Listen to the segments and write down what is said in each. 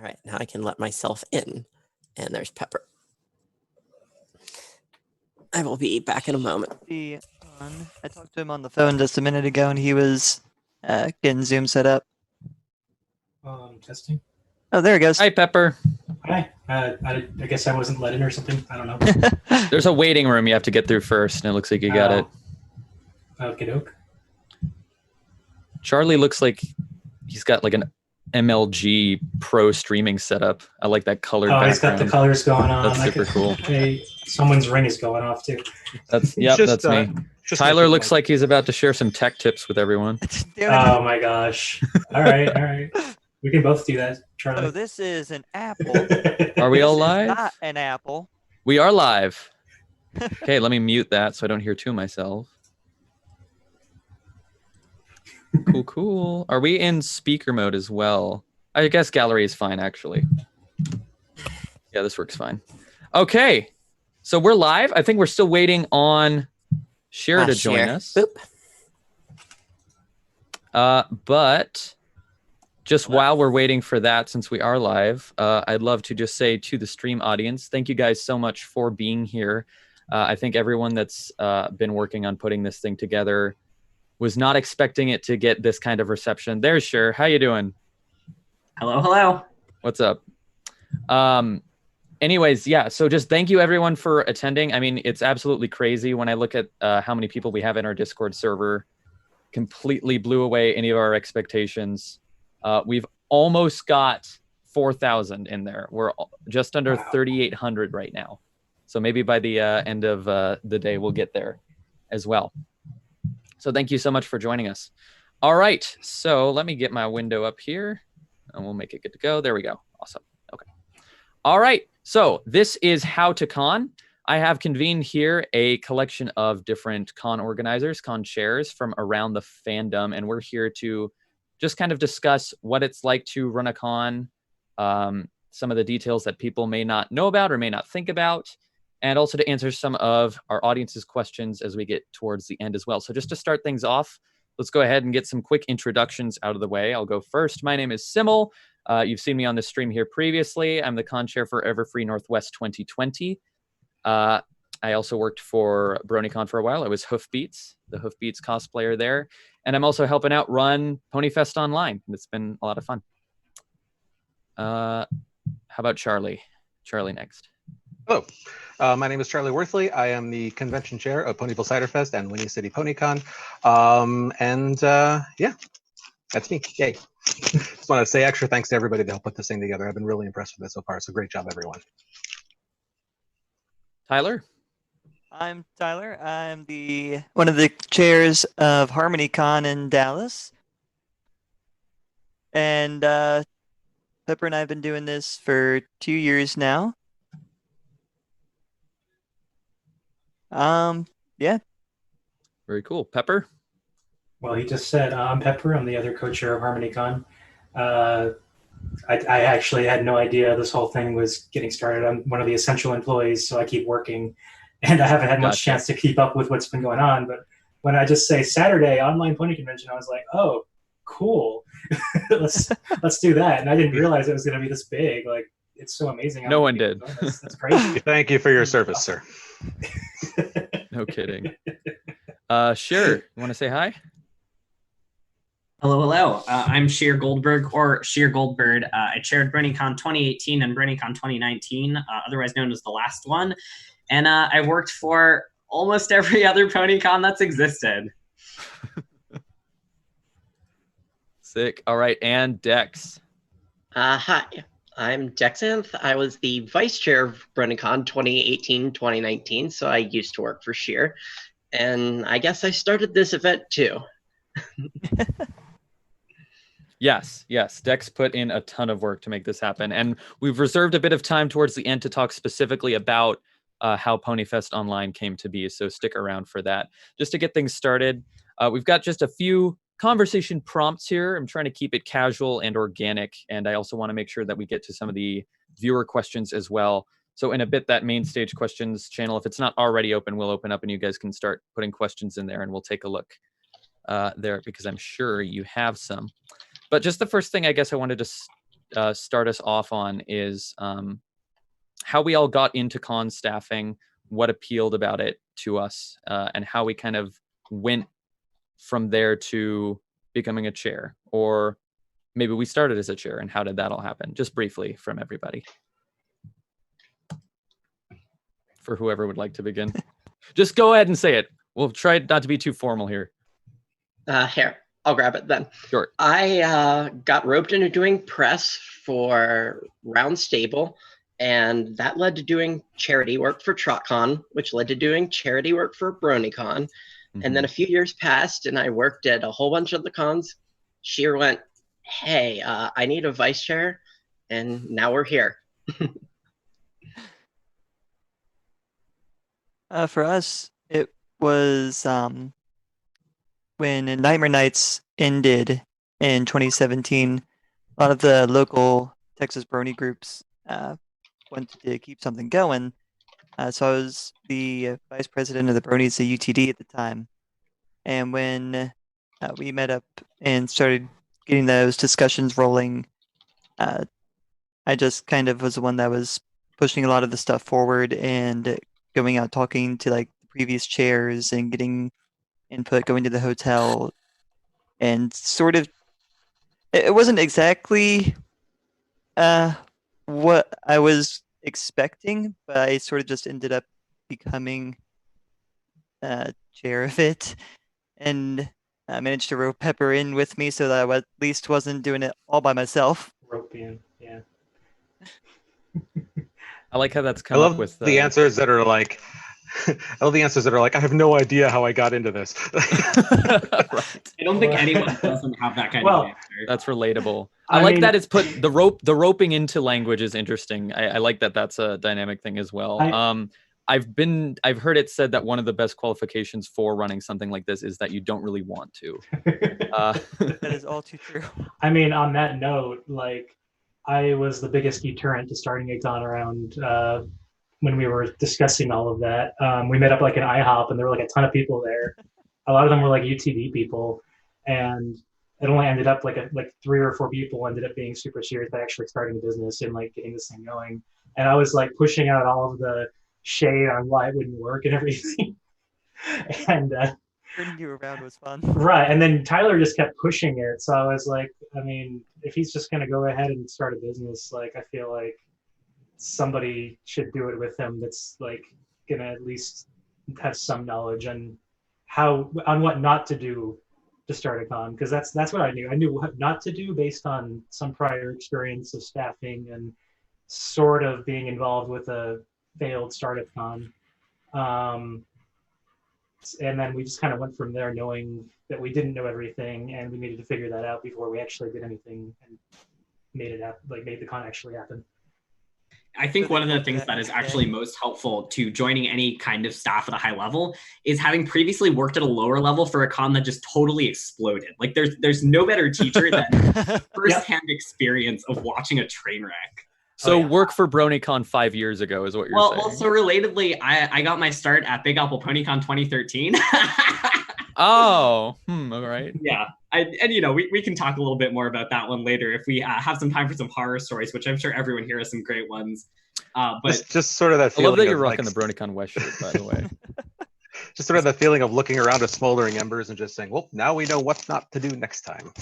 right, now I can let myself in. And there's Pepper. I will be back in a moment. I talked to him on the phone just a minute ago, and he was getting Zoom set up. Testing. Oh, there he goes. Hi, Pepper. Hi. I guess I wasn't let in or something. I don't know. There's a waiting room you have to get through first, and it looks like you got it. Okie doke. Charlie looks like he's got like an MLG Pro streaming setup. I like that colored background. He's got the colors going on. That's super cool. Hey, someone's ring is going off too. That's me. Tyler looks like he's about to share some tech tips with everyone. Oh my gosh. All right. We can both do that, Charlie. So this is an apple. Are we all live? Not an apple. We are live. Okay, let me mute that so I don't hear to myself. Cool. Are we in speaker mode as well? I guess gallery is fine, actually. Yeah, this works fine. Okay, so we're live. I think we're still waiting on Shir to join us. Boop. But just while we're waiting for that, since we are live, I'd love to just say to the stream audience, thank you guys so much for being here. I think everyone that's been working on putting this thing together was not expecting it to get this kind of reception. There's Shir. How you doing? Hello. What's up? Anyways, yeah, so just thank you everyone for attending. I mean, it's absolutely crazy when I look at how many people we have in our Discord server. Completely blew away any of our expectations. We've almost got 4,000 in there. We're just under 3,800 right now. So maybe by the end of the day, we'll get there as well. So thank you so much for joining us. All right, so let me get my window up here and we'll make it good to go. There we go. Awesome. Okay. All right, so this is How to Con. I have convened here a collection of different con organizers, con chairs from around the fandom, and we're here to just kind of discuss what it's like to run a con, some of the details that people may not know about or may not think about, and also to answer some of our audience's questions as we get towards the end as well. So just to start things off, let's go ahead and get some quick introductions out of the way. I'll go first. My name is Simul. You've seen me on the stream here previously. I'm the con chair for Everfree Northwest 2020. I also worked for BronyCon for a while. I was Hoofbeats, the Hoofbeats cosplayer there. And I'm also helping out run PonyFest online. It's been a lot of fun. How about Charlie? Charlie next. Hello, my name is Charlie Worthley. I am the convention chair of Ponyville Cider Fest and Winning City PonyCon. Yeah, that's me. Yay. Just want to say extra thanks to everybody that helped put this thing together. I've been really impressed with it so far. So great job, everyone. Tyler? I'm Tyler. I'm one of the chairs of HarmonyCon in Dallas. And Pepper and I have been doing this for 2 years now. Yeah. Very cool. Pepper? Well, he just said, I'm Pepper. I'm the other co-chair of HarmonyCon. I actually had no idea this whole thing was getting started. I'm one of the essential employees, so I keep working. And I haven't had much chance to keep up with what's been going on. But when I just say Saturday, online pony convention, I was like, oh, cool. let's do that. And I didn't realize it was going to be this big. Like, it's so amazing. No one did. That's crazy. Thank you for your service, sir. No kidding. Shir, you want to say hi? Hello. I'm Shir Goldberg, or Shir Goldbird. I chaired BronyCon 2018 and BronyCon 2019, otherwise known as the last one. And I worked for almost every other PonyCon that's existed. Sick. All right, and Dex. Hi, I'm Dexanth. I was the vice chair of BronyCon 2018-2019, so I used to work for Shir. And I guess I started this event too. Yes. Dex put in a ton of work to make this happen. And we've reserved a bit of time towards the end to talk specifically about how PonyFest Online came to be. So stick around for that. Just to get things started, we've got just a few conversation prompts here. I'm trying to keep it casual and organic. And I also want to make sure that we get to some of the viewer questions as well. So in a bit, that main stage questions channel, if it's not already open, will open up and you guys can start putting questions in there and we'll take a look there because I'm sure you have some. But just the first thing I guess I wanted to start us off on is how we all got into con staffing, what appealed about it to us, and how we kind of went from there to becoming a chair, or maybe we started as a chair, and how did that all happen? Just briefly from everybody. For whoever would like to begin. Just go ahead and say it. We'll try not to be too formal here. Here, I'll grab it then. Sure. I got roped into doing press for Round Stable, and that led to doing charity work for TrotCon, which led to doing charity work for BronyCon. And then a few years passed, and I worked at a whole bunch of the cons. Shir went, hey, I need a vice chair, and now we're here. For us, it was when Nightmare Nights ended in 2017. A lot of the local Texas Brony groups wanted to keep something going. So I was the vice president of the Bronies at UTD at the time. And when we met up and started getting those discussions rolling, I just kind of was the one that was pushing a lot of the stuff forward and going out talking to like the previous chairs and getting input, going to the hotel, and sort of it wasn't exactly what I was expecting, but I sort of just ended up becoming chair of it, and I managed to rope Pepper in with me so that I at least wasn't doing it all by myself. Rope in, yeah. I like how that's I come love up with the answers that are like, I love the answers that are like, I have no idea how I got into this. Right. I don't think anyone doesn't have that kind Well, of answer. That's relatable. I I like mean- that it's put the roping into language is interesting. I like that that's a dynamic thing as well. I've heard it said that one of the best qualifications for running something like this is that you don't really want to. That is all too true. I mean, on that note, like, I was the biggest deterrent to starting a con around when we were discussing all of that. We met up like an IHOP, and there were like a ton of people there. A lot of them were like UTV people, and it only ended up like 3 or 4 people ended up being super serious about actually starting a business and like getting this thing going. And I was like pushing out all of the shade on why it wouldn't work and everything. And Turning you around was fun. right, and then Tyler just kept pushing it. So I was like, I mean, if he's just gonna go ahead and start a business, like I feel like somebody should do it with him that's like gonna at least have some knowledge on what not to do to start a con, because that's what I knew. I knew what not to do based on some prior experience of staffing and sort of being involved with a failed startup con. And then we just kind of went from there, knowing that we didn't know everything and we needed to figure that out before we actually did anything and made the con actually happen. I think one of the things that is actually most helpful to joining any kind of staff at a high level is having previously worked at a lower level for a con that just totally exploded. Like there's no better teacher than firsthand experience of watching a train wreck. So work for BronyCon 5 years ago is what you're saying. Well, so relatedly, I got my start at Big Apple PonyCon 2013. Oh, all right. Yeah, and you know, we can talk a little bit more about that one later if we have some time for some horror stories, which I'm sure everyone here has some great ones. But just sort of that I feeling. love that you're of, rocking like, the BronyCon West shirt, by the way. just sort of that feeling of looking around at smoldering embers and just saying, well, now we know what not to do next time.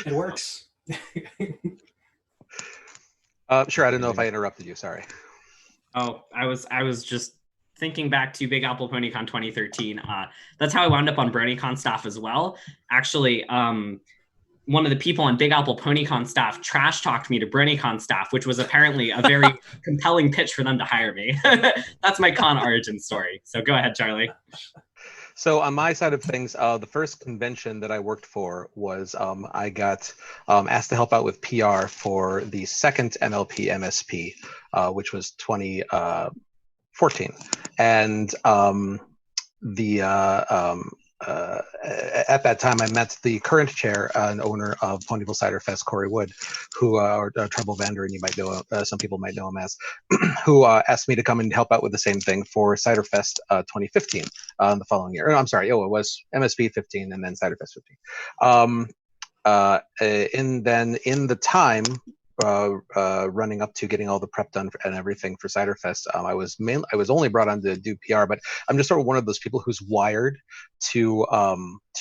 It works. Sure, I don't know if I interrupted you. Sorry. Oh, I was just thinking back to Big Apple PonyCon 2013. That's how I wound up on BronyCon staff as well. Actually, one of the people on Big Apple PonyCon staff trash talked me to BronyCon staff, which was apparently a very compelling pitch for them to hire me. That's my con origin story. So go ahead, Charlie. So on my side of things, the first convention that I worked for was I got asked to help out with PR for the second MLP MSP, which was 2014. And at that time, I met the current chair and owner of Ponyville Cider Fest, Corey Wood, who are a Trouble Vendor, and you might know some people might know him as, who asked me to come and help out with the same thing for Cider Fest 2015 the following year. I'm sorry, it was MSP 15 and then Cider Fest 15. in the time running up to getting all the prep done and everything for Ciderfest, I was only brought on to do PR, but I'm just sort of one of those people who's wired to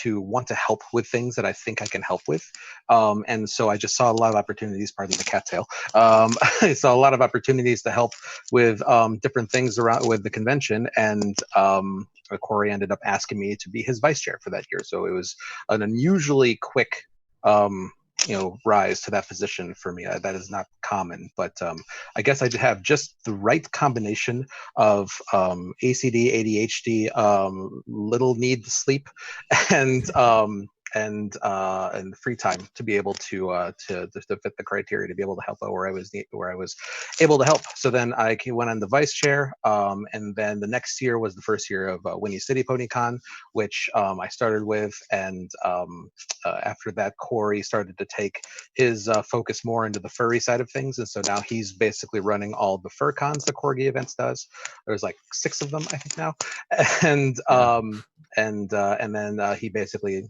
want to help with things that I think I can help with, and so I just saw a lot of opportunities. Pardon the cattail. I saw a lot of opportunities to help with different things around with the convention, and Corey ended up asking me to be his vice chair for that year. So it was an unusually quick rise to that position for me. That is not common, but I guess I have just the right combination of ACD, ADHD, little need to sleep, and free time to be able to fit the criteria to be able to help out where I was able to help. So then I went on the vice chair, and then the next year was the first year of Winnie City PonyCon, which I started with, and after that, Corey started to take his focus more into the furry side of things, and so now he's basically running all the fur cons that Corgi Events does. There's like 6 of them, I think now, and then he basically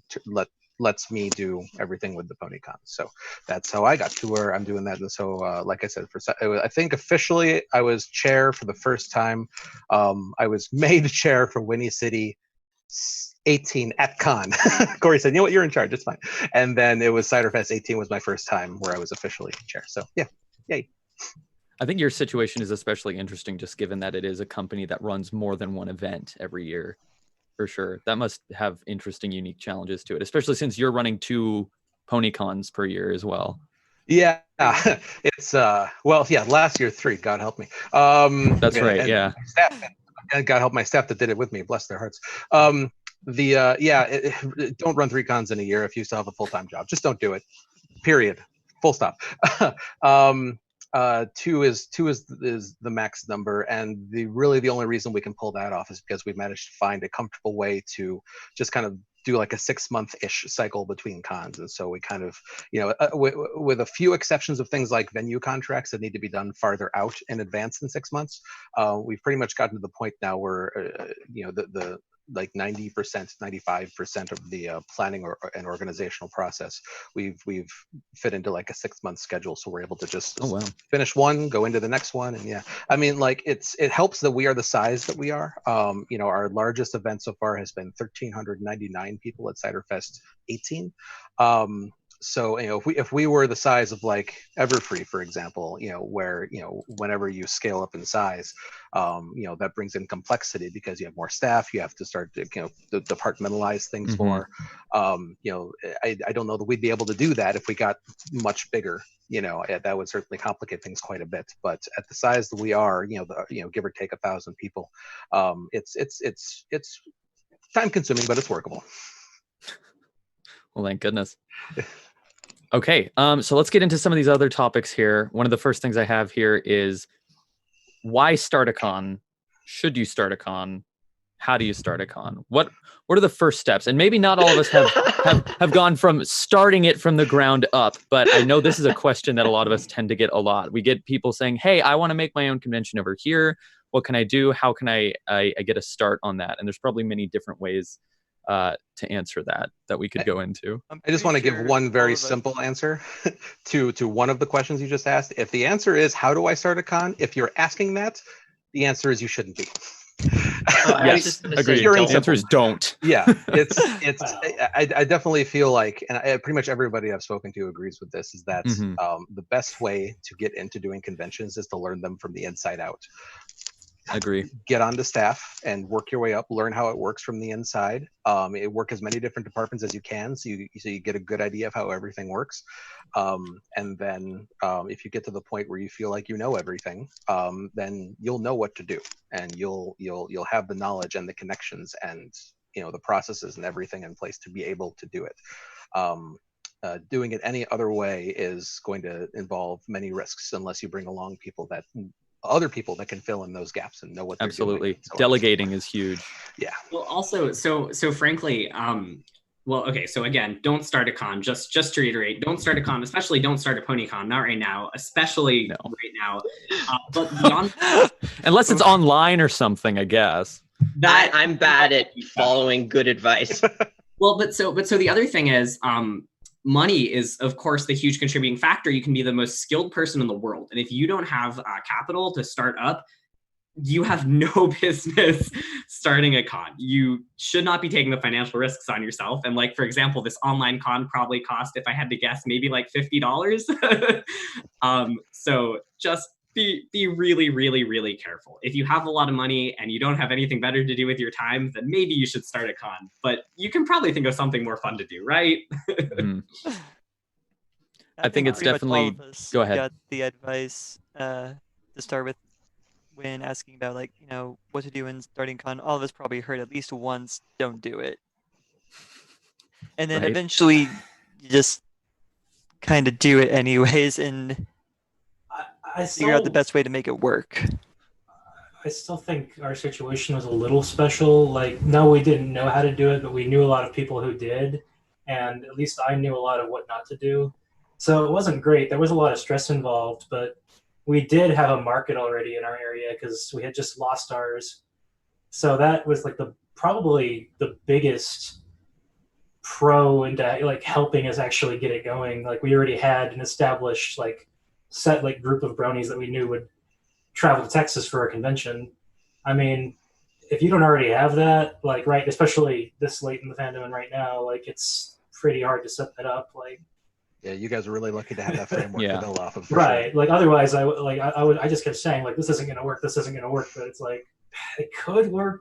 lets me do everything with the PonyCon. So that's how I got to where I'm doing that. And so, like I said, I think officially I was chair for the first time. I was made chair for Winnie City 18 at con. Corey said, "You know what? You're in charge. It's fine." And then it was Ciderfest 18 was my first time where I was officially chair. So yeah, yay. I think your situation is especially interesting, just given that it is a company that runs more than one event every year. For sure. That must have interesting, unique challenges to it, especially since you're running 2 PonyCons per year as well. Yeah, it's last year 3, God help me. That's right, yeah. Staff, and God help my staff that did it with me, bless their hearts. Don't run 3 cons in a year if you still have a full-time job. Just don't do it, period, full stop. 2 is the max number, and the only reason we can pull that off is because we've managed to find a comfortable way to just kind of do like a 6-month-ish cycle between cons. And so we kind of, with a few exceptions of things like venue contracts that need to be done farther out in advance than 6 months, we've pretty much gotten to the point now where the like 90%, 95% of the planning and organizational process we've fit into like a 6-month schedule, so we're able to just finish one, go into the next one. And yeah, I mean, like it helps that we are the size that we are. Our largest event so far has been 1,399 people at Ciderfest 18. So if we were the size of like Everfree, for example, where whenever you scale up in size, that brings in complexity because you have more staff, you have to start to departmentalize things more. I don't know that we'd be able to do that if we got much bigger. That would certainly complicate things quite a bit. But at the size that we are, give or take 1,000 people, it's time consuming, but it's workable. Well, thank goodness. Okay, so let's get into some of these other topics here. One of the first things I have here is why start a con? Should you start a con? How do you start a con? What are the first steps? And maybe not all of us have gone from starting it from the ground up, but I know this is a question that a lot of us tend to get a lot. We get people saying, "Hey, I want to make my own convention over here. What can I do? How can I get a start on that?" And there's probably many different ways to answer that we could go into. I just want to give one very simple answer to one of the questions you just asked. If the answer is how do I start a con, if you're asking that, the answer is you shouldn't be. Yes, agreed. The answer is don't. Yeah, it's I definitely feel like, and pretty much everybody I've spoken to agrees with this, is that the best way to get into doing conventions is to learn them from the inside out. I agree. Get on the staff and work your way up, learn how it works from the inside. Work as many different departments as you can, so you get a good idea of how everything works. And then if you get to the point where you feel like you know everything, then you'll know what to do, and you'll have the knowledge and the connections and the processes and everything in place to be able to do it. Doing it any other way is going to involve many risks unless you bring along other people that can fill in those gaps and know what they're Absolutely. doing. So delegating is huge. Yeah. Well, also, so frankly, so again, don't start a con. Just to reiterate, don't start a con, especially don't start a PonyCon. Not right now, especially right now. But beyond that, unless it's online or something, I guess. I'm bad at following good advice. Well, but so the other thing is, money is, of course, the huge contributing factor. You can be the most skilled person in the world, and if you don't have capital to start up, you have no business starting a con. You should not be taking the financial risks on yourself. And like, for example, this online con probably cost, if I had to guess, maybe like $50. So just be really, really, really careful. If you have a lot of money and you don't have anything better to do with your time, then maybe you should start a con. But you can probably think of something more fun to do, right? I think it's definitely. Go ahead. Got the advice to start with when asking about, like, you know, what to do in starting con. All of us probably heard at least once, don't do it. And then eventually you just kind of do it anyways and figure out the best way to make it work. I still think our situation was a little special. Like, no, we didn't know how to do it, but we knew a lot of people who did. And at least I knew a lot of what not to do. So it wasn't great. There was a lot of stress involved, but we did have a market already in our area because we had just lost ours. So that was like probably the biggest pro into like helping us actually get it going. Like, we already had an established set group of bronies that we knew would travel to Texas for a convention. I mean, if you don't already have that, right, especially this late in the fandom and right now, it's pretty hard to set that up. Yeah, you guys are really lucky to have that framework to build off of. Right. Sure. Otherwise, I just kept saying, this isn't going to work. This isn't going to work. But it's it could work,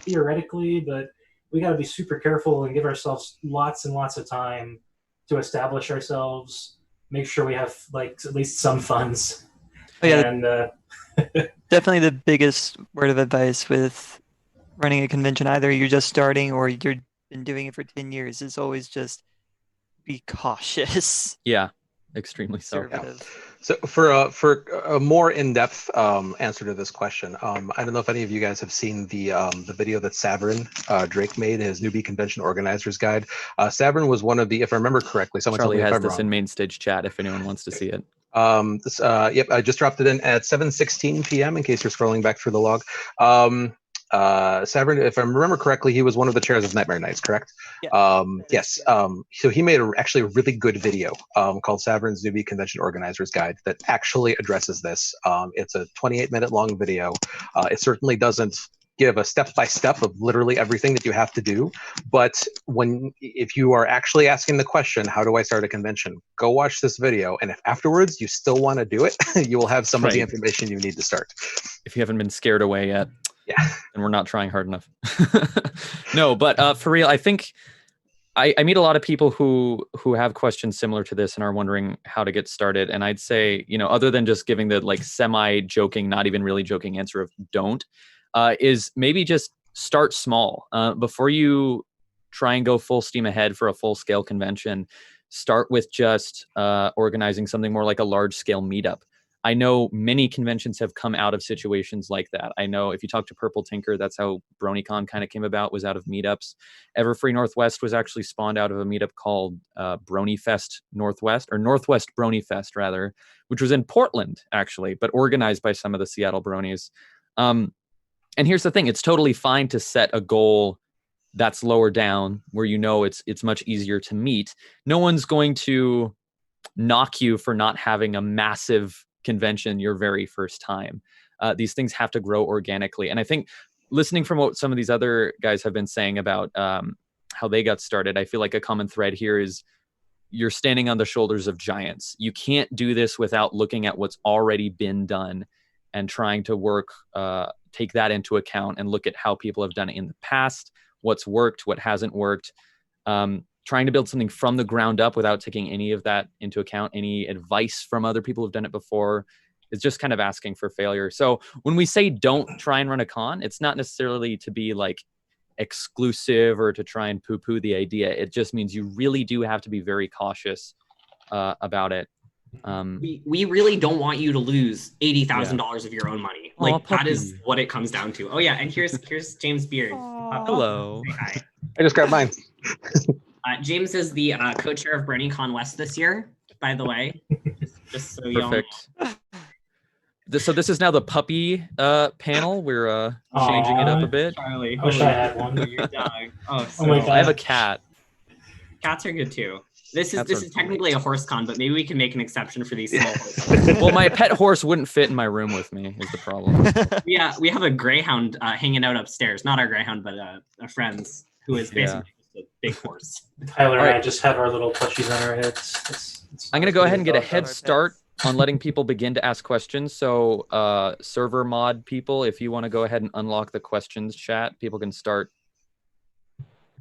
theoretically, but we got to be super careful and give ourselves lots and lots of time to establish ourselves, make sure we have at least some funds. Oh, yeah, and definitely the biggest word of advice with running a convention, either you're just starting or you've been doing it for 10 years, is always just be cautious. Yeah, extremely so. Yeah. So for a more in-depth answer to this question, I don't know if any of you guys have seen the video that Saverin Drake made, his newbie convention organizers guide. Saverin was one of the, if I remember correctly, someone Charlie has this in main stage chat if anyone wants to see it. Yep, I just dropped it in at 7:16 p.m. in case you're scrolling back through the log. Saverin, if I remember correctly, he was one of the chairs of Nightmare Nights, correct? Yeah. Yes. So he made actually a really good video called Saverin's Newbie Convention Organizer's Guide that actually addresses this. It's a 28-minute long video. It certainly doesn't give a step-by-step of literally everything that you have to do, but if you are actually asking the question, how do I start a convention, go watch this video, and if afterwards you still want to do it, you will have some of the information you need to start. If you haven't been scared away yet. Yeah, and we're not trying hard enough. No, but for real, I think I meet a lot of people who have questions similar to this and are wondering how to get started. And I'd say, other than just giving the semi-joking, not even really joking answer of don't, is maybe just start small. Before you try and go full steam ahead for a full-scale convention, start with just organizing something more like a large-scale meetup. I know many conventions have come out of situations like that. I know if you talk to Purple Tinker, that's how BronyCon kind of came about, was out of meetups. Everfree Northwest was actually spawned out of a meetup called BronyFest Northwest, or Northwest BronyFest rather, which was in Portland actually, but organized by some of the Seattle Bronies. And here's the thing, it's totally fine to set a goal that's lower down where it's much easier to meet. No one's going to knock you for not having a massive convention your very first time. These things have to grow organically. And I think listening from what some of these other guys have been saying about how they got started, I feel like a common thread here is you're standing on the shoulders of giants. You can't do this without looking at what's already been done and trying to take that into account and look at how people have done it in the past, what's worked, what hasn't worked. Trying to build something from the ground up without taking any of that into account, any advice from other people who've done it before, is just kind of asking for failure. So when we say don't try and run a con, it's not necessarily to be exclusive or to try and poo-poo the idea. It just means you really do have to be very cautious about it. We really don't want you to lose $80,000 of your own money. That is what it comes down to. Oh yeah, and here's James Beard. Hello. Hi. I just grabbed mine. James is the co-chair of BronyCon West this year, by the way. Just so you all know. So this is now the puppy panel. We're changing it up a bit. Charlie, I wish I had one. Your dog. Oh my God. I have a cat. Cats are good too. This Cats is are technically great. a horse con, but maybe we can make an exception for these small horses. Well, my pet horse wouldn't fit in my room with me, is the problem. Yeah, we have a greyhound hanging out upstairs. Not our greyhound, but a friend's who is basically just a big horse. Tyler and All I right. just have our little plushies on our heads. I'm going to go ahead and get a dog head on our start pets. on letting people begin to ask questions. So server mod people, if you want to go ahead and unlock the questions chat, people can start.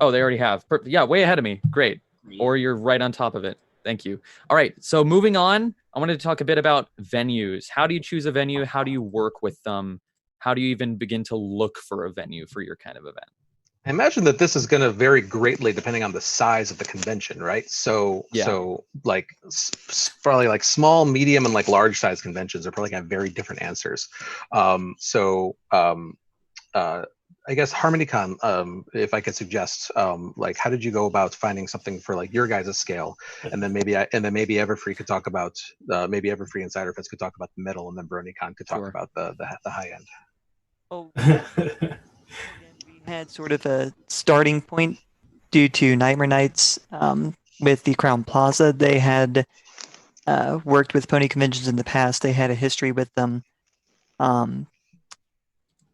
Oh, they already have. Yeah, way ahead of me. Great. Or you're right on top of it. Thank you. All right, so moving on, I wanted to talk a bit about venues. How do you choose a venue? How do you work with them? How do you even begin to look for a venue for your kind of event? I imagine that this is going to vary greatly depending on the size of the convention, right? So, Yeah. so like probably like small, medium, and like large size conventions are probably going to have very different answers. I guess HarmonyCon, if I could suggest, like, how did you go about finding something for like your guys' scale? And then maybe Everfree could talk about, maybe Everfree and Ciderfest could talk about the middle, and then BronyCon could talk Sure. about the high end. Oh, again, we had sort of a starting point due to Nightmare Nights with the Crown Plaza. They had worked with pony conventions in the past. They had a history with them.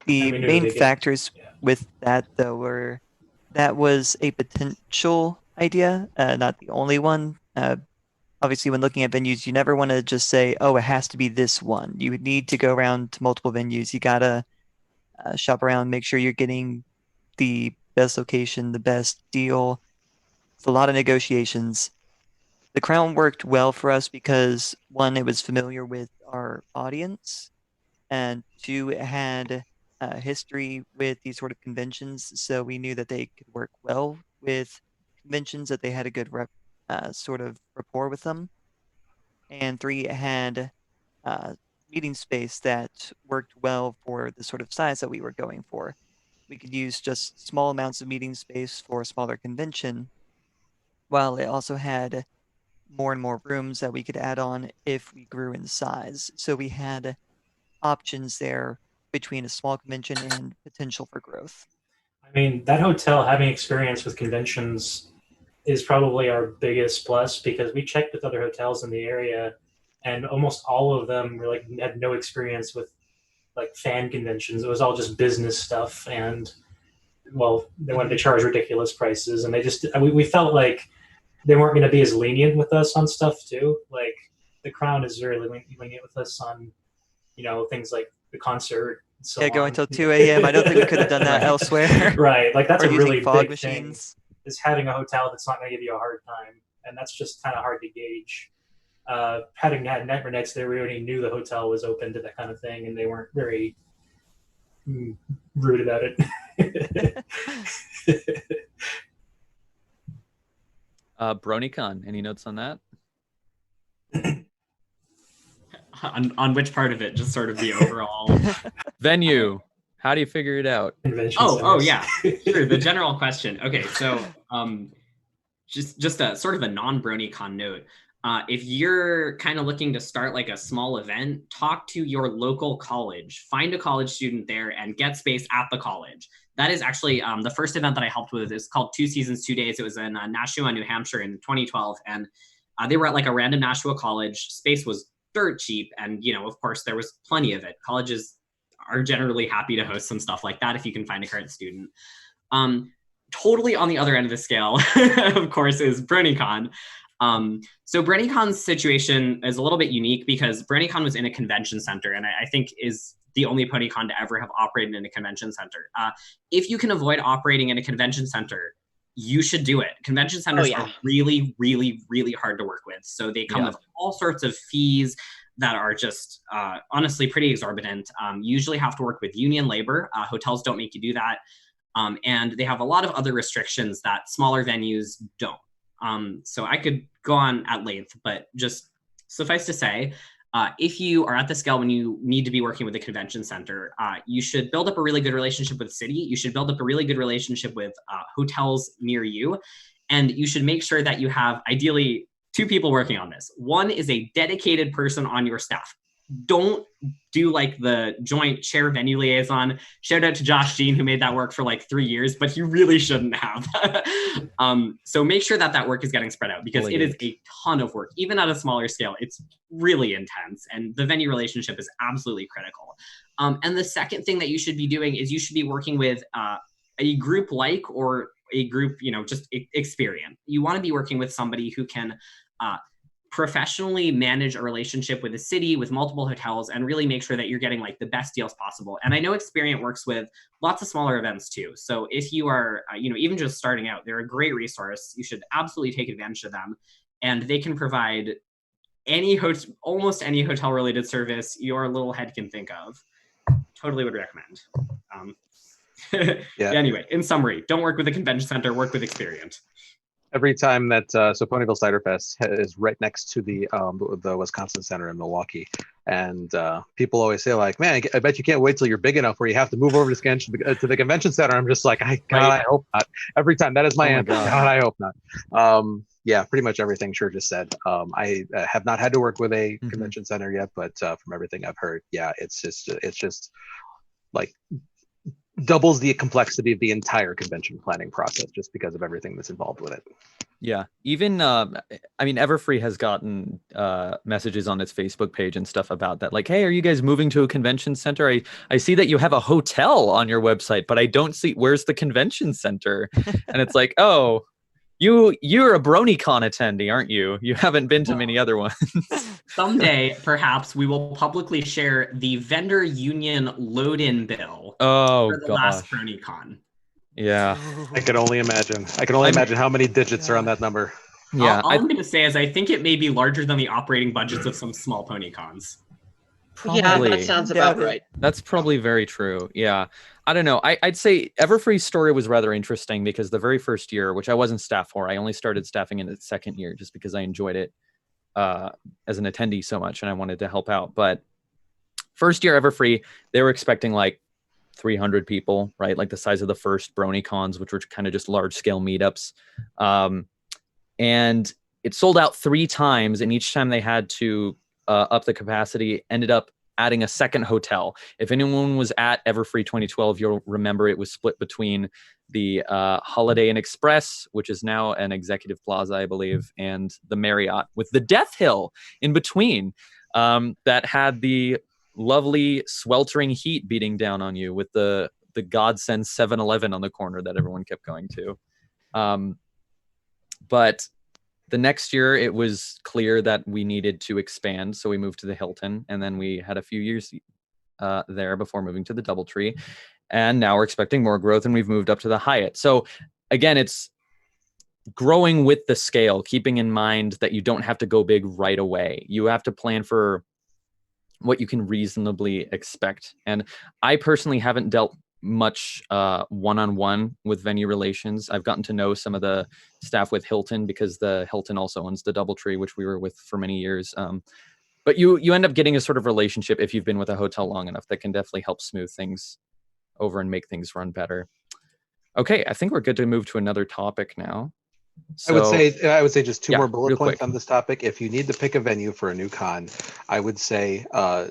The main factors with that, though, were that was a potential idea, not the only one. Obviously, when looking at venues, you never want to just say, oh, it has to be this one. You would need to go around to multiple venues. You got to shop around, make sure you're getting the best location, the best deal. It's a lot of negotiations. The Crown worked well for us because, one, it was familiar with our audience, and two, it had history with these sort of conventions, so we knew that they could work well with conventions, that they had a good sort of rapport with them. And three, it had meeting space that worked well for the sort of size that we were going for. We could use just small amounts of meeting space for a smaller convention, while it also had more and more rooms that we could add on if we grew in size. So we had options there between a small convention and potential for growth. I mean, that hotel having experience with conventions is probably our biggest plus, because we checked with other hotels in the area, and almost all of them were like had no experience with like fan conventions. It was all just business stuff, and well, they wanted to charge ridiculous prices, and we felt like they weren't going to be as lenient with us on stuff too. Like the Crown is very lenient with us on, things like the concert. So going until 2 a.m. I don't think we could have done that elsewhere. Right, like that's or a really fog big machines. thing. Is having a hotel that's not going to give you a hard time, and that's just kind of hard to gauge. Having had Nightmare Nights, they already knew the hotel was open to that kind of thing, and they weren't very rude about it. BronyCon, any notes on that? On which part of it? Just sort of the overall venue. How do you figure it out? Oh yeah, sure. The general question. Okay, so just a sort of a non-BronyCon note. If you're kind of looking to start like a small event, talk to your local college, find a college student there and get space at the college. That is actually the first event that I helped with is called 2 Seasons, 2 Days. It was in Nashua, New Hampshire in 2012. And they were at like a random Nashua college. Space was dirt cheap. And, of course, there was plenty of it. Colleges are generally happy to host some stuff like that if you can find a current student. Totally on the other end of the scale, of course, is BronyCon. So BronyCon's situation is a little bit unique because BronyCon was in a convention center, and I think is the only PonyCon to ever have operated in a convention center. If you can avoid operating in a convention center, you should do it. Convention centers are really, really, really hard to work with. So they come with all sorts of fees that are just honestly pretty exorbitant. You usually have to work with union labor. Hotels don't make you do that. And they have a lot of other restrictions that smaller venues don't. So I could go on at length, but just suffice to say, if you are at the scale when you need to be working with a convention center, you should build up a really good relationship with the city. You should build up a really good relationship with hotels near you. And you should make sure that you have ideally 2 people working on this. One is a dedicated person on your staff. don't do like the joint chair venue liaison. Shout out to Josh Jean, who made that work for like 3 years, but he really shouldn't have. So make sure that work is getting spread out, because it is a ton of work. Even at a smaller scale, it's really intense, and the venue relationship is absolutely critical. And the second thing that you should be doing is you should be working with a group or a group, just experienced. You want to be working with somebody who can professionally manage a relationship with a city, with multiple hotels, and really make sure that you're getting like the best deals possible. And I know Experian works with lots of smaller events too. So if you are, even just starting out, they're a great resource. You should absolutely take advantage of them. And they can provide almost any hotel related service your little head can think of. Totally would recommend. Yeah. Anyway, in summary, don't work with a convention center, work with Experian. Every time that so Ponyville Cider Fest is right next to the Wisconsin Center in Milwaukee, and people always say like, "Man, I bet you can't wait till you're big enough where you have to move over to the convention center." I'm just like, I hope not. Every time that is my answer. God, I hope not. Yeah, pretty much everything Shir just said. I have not had to work with a convention center yet, but from everything I've heard, yeah, it's just like doubles the complexity of the entire convention planning process just because of everything that's involved with it. Yeah, even Everfree has gotten messages on its Facebook page and stuff about that, like, hey, are you guys moving to a convention center? I see that you have a hotel on your website, but I don't see, where's the convention center? And it's like, oh, you're a BronyCon attendee, aren't you? You haven't been to many other ones. Someday, perhaps, we will publicly share the vendor union load-in bill for the last BronyCon. Yeah. I can only imagine. Imagine how many digits are on that number. Yeah. All I'm going to say is I think it may be larger than the operating budgets of some small PonyCons. Probably. Yeah, that sounds about right. That's probably very true. Yeah. I don't know. I'd say Everfree's story was rather interesting because the very first year, which I wasn't staff for, I only started staffing in the second year just because I enjoyed it as an attendee so much and I wanted to help out. But first year Everfree, they were expecting like 300 people, right? Like the size of the first BronyCons, which were kind of just large scale meetups. And it sold out 3 times, and each time they had to up the capacity, ended up adding a second hotel. If anyone was at Everfree 2012, you'll remember it was split between the Holiday Inn Express, which is now an Executive Plaza, I believe, and the Marriott, with the Death Hill in between, that had the lovely sweltering heat beating down on you with the godsend 7-Eleven on the corner that everyone kept going to. But the next year, it was clear that we needed to expand, so we moved to the Hilton, and then we had a few years there before moving to the DoubleTree, and now we're expecting more growth, and we've moved up to the Hyatt. So again, it's growing with the scale, keeping in mind that you don't have to go big right away. You have to plan for what you can reasonably expect. And I personally haven't dealt much one-on-one with venue relations. I've gotten to know some of the staff with Hilton because the Hilton also owns the DoubleTree, which we were with for many years. But you end up getting a sort of relationship if you've been with a hotel long enough that can definitely help smooth things over and make things run better. Okay, I think we're good to move to another topic now. So, I would say just two more bullet points quick on this topic. If you need to pick a venue for a new con, I would say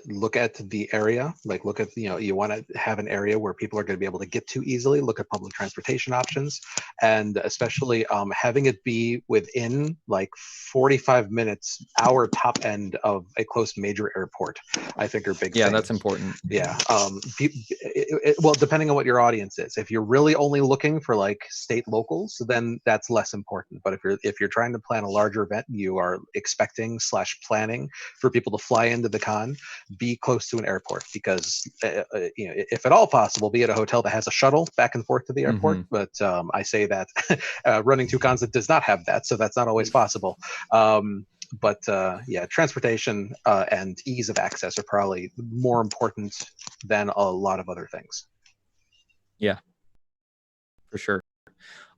look at the area. Like look at, you want to have an area where people are going to be able to get to easily. Look at public transportation options, and especially having it be within like 45 minutes, hour top end of a close major airport, I think are big things. Yeah, that's important. Yeah. Well, depending on what your audience is. If you're really only looking for like state locals, then that's less important. But if you're trying to plan a larger event, you are expecting / planning for people to fly into the con, be close to an airport, because if at all possible, be at a hotel that has a shuttle back and forth to the airport. But I say that running 2 cons that does not have that, so that's not always possible. But yeah, transportation and ease of access are probably more important than a lot of other things. Yeah, for sure.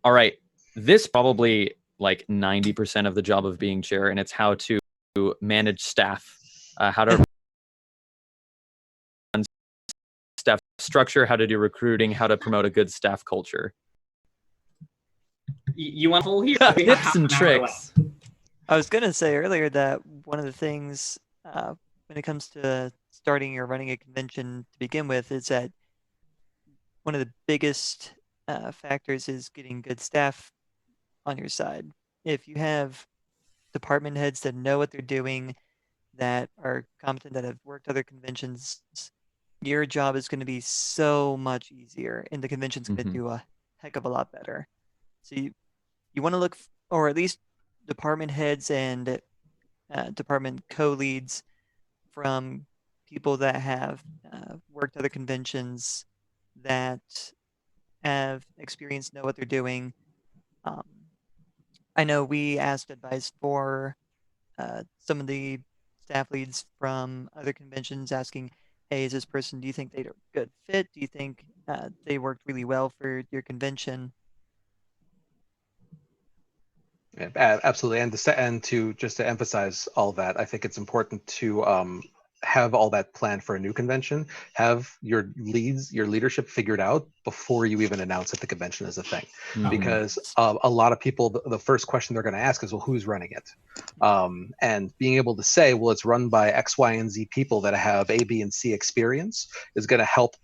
All right. This probably like 90% of the job of being chair, and it's how to manage staff, how to run staff structure, how to do recruiting, how to promote a good staff culture. You want to hear tips and tricks. I was going to say earlier that one of the things when it comes to starting or running a convention to begin with is that one of the biggest factors is getting good staff on your side. If you have department heads that know what they're doing, that are competent, that have worked other conventions, your job is going to be so much easier, and the convention's going to do a heck of a lot better. So you want to look, or at least department heads and department co-leads from people that have worked other conventions, that have experience, know what they're doing. I know we asked advice for some of the staff leads from other conventions, asking, hey, is this person, do you think they're a good fit? Do you think they worked really well for your convention? Yeah, absolutely. And to just to emphasize all that, I think it's important to have all that planned for a new convention. Have your leadership figured out before you even announce that the convention is a thing. Because a lot of people, the first question they're going to ask is, well, who's running it? And being able to say, well, it's run by X, Y, and Z people that have A, B, and C experience is going to help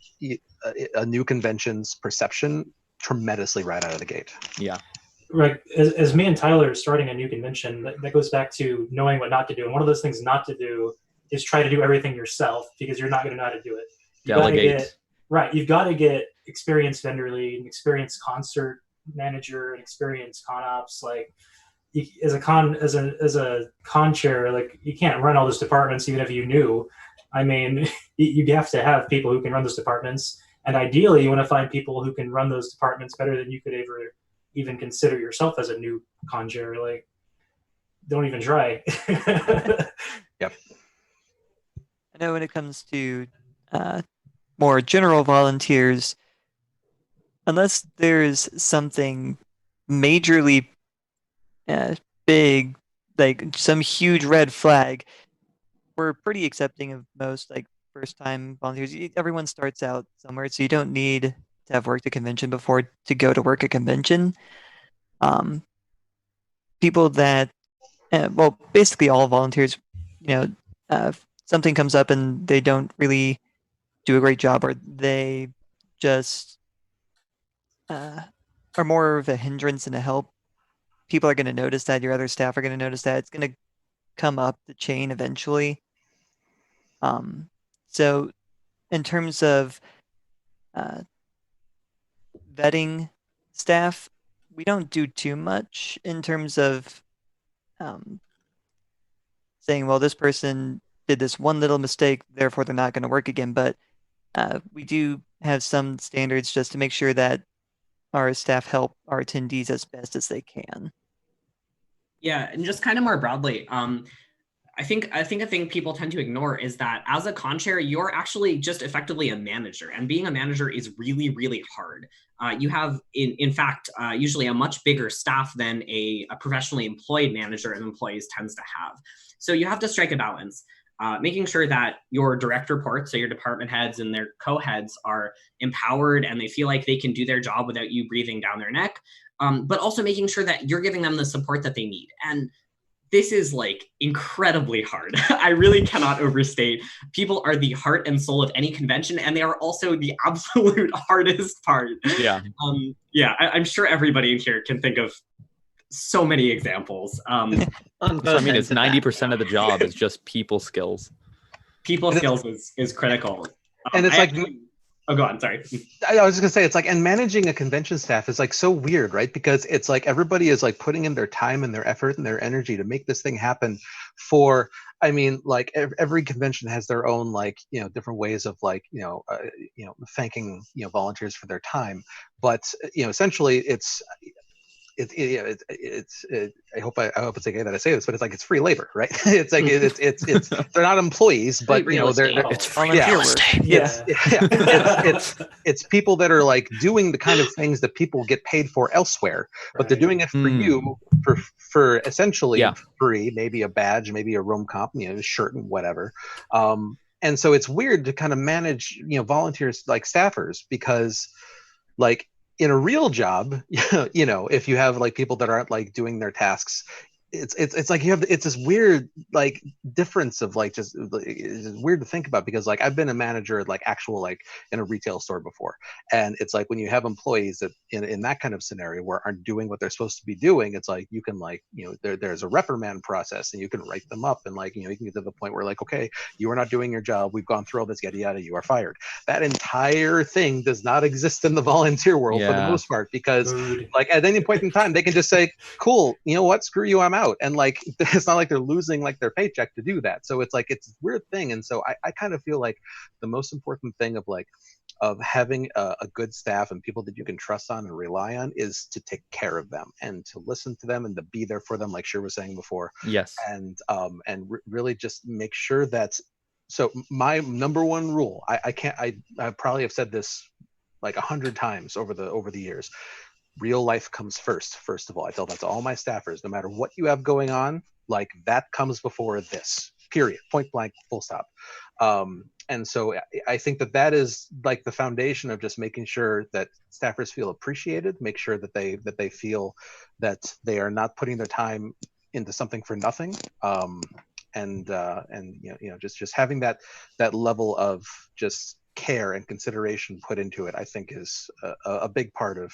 a new convention's perception tremendously right out of the gate. Yeah. Right. As me and Tyler are starting a new convention, that goes back to knowing what not to do. And one of those things not to do is try to do everything yourself, because you're not going to know how to do it. You've got to get experienced vendor lead, an experienced concert manager, an experienced con ops. Like, as a con chair, like, you can't run all those departments even if you knew. I mean, you have to have people who can run those departments, and ideally, you want to find people who can run those departments better than you could ever even consider yourself as a new con chair. Like, don't even try. Yep. I know when it comes to more general volunteers, unless there's something majorly big, like some huge red flag, we're pretty accepting of most like first-time volunteers. Everyone starts out somewhere, so you don't need to have worked a convention before to go to work a convention. People that, well, basically all volunteers, something comes up and they don't really do a great job, or they just are more of a hindrance than a help. People are going to notice that. Your other staff are going to notice that. It's going to come up the chain eventually. So in terms of vetting staff, we don't do too much in terms of saying, well, this person did this one little mistake, therefore they're not going to work again. But we do have some standards just to make sure that our staff help our attendees as best as they can. Yeah, and just kind of more broadly, I think a thing people tend to ignore is that as a con chair, you're actually just effectively a manager, and being a manager is really, really hard. You have, in fact, usually a much bigger staff than a professionally employed manager and employees tends to have. So you have to strike a balance, making sure that your direct reports, so your department heads and their co-heads, are empowered and they feel like they can do their job without you breathing down their neck, but also making sure that you're giving them the support that they need. And this is like incredibly hard. I really cannot overstate. People are the heart and soul of any convention, and they are also the absolute hardest part. Yeah. I'm sure everybody in here can think of so many examples. So, I mean, it's 90% of the job is just people skills. People skills is critical. And it's oh, go on. Sorry. I was just gonna say, it's like, and managing a convention staff is like so weird, right? Because it's like everybody is like putting in their time and their effort and their energy to make this thing happen. I mean, like every convention has their own different ways of thanking volunteers for their time, but essentially it's. I hope it's okay that I say this, but it's like it's free labor, right? It's like it's they're not employees, but it's volunteer work. It's people that are like doing the kind of things that people get paid for elsewhere, but they're doing it for you for essentially free, maybe a badge, maybe a room comp, a shirt and whatever. And so it's weird to kind of manage volunteers like staffers, because like in a real job, if you have like people that aren't like doing their tasks it's like you have it's this weird like difference of like just it's weird to think about, because like I've been a manager at like actual like in a retail store before, and it's like when you have employees that in that kind of scenario where aren't doing what they're supposed to be doing, it's like you can like there's a reprimand process and you can write them up, and like you can get to the point where like, okay, you are not doing your job, we've gone through all this, yada yada, you are fired. That entire thing does not exist in the volunteer world for the most part, because like at any point in time they can just say, cool, you know what, screw you, I'm out. And like it's not like they're losing like their paycheck to do that. So it's like it's a weird thing. And so I kind of feel like the most important thing of having a good staff and people that you can trust on and rely on is to take care of them and to listen to them and to be there for them, like Shir was saying before. Yes. And really just make sure that, so my number one rule, I probably have said this like 100 times over the years. Real life comes first of all. I tell that to all my staffers, no matter what you have going on, like that comes before this, period, point blank, full stop. And so I think that is like the foundation of just making sure that staffers feel appreciated, make sure that they feel that they are not putting their time into something for nothing. And just having that level of just care and consideration put into it, I think is a big part of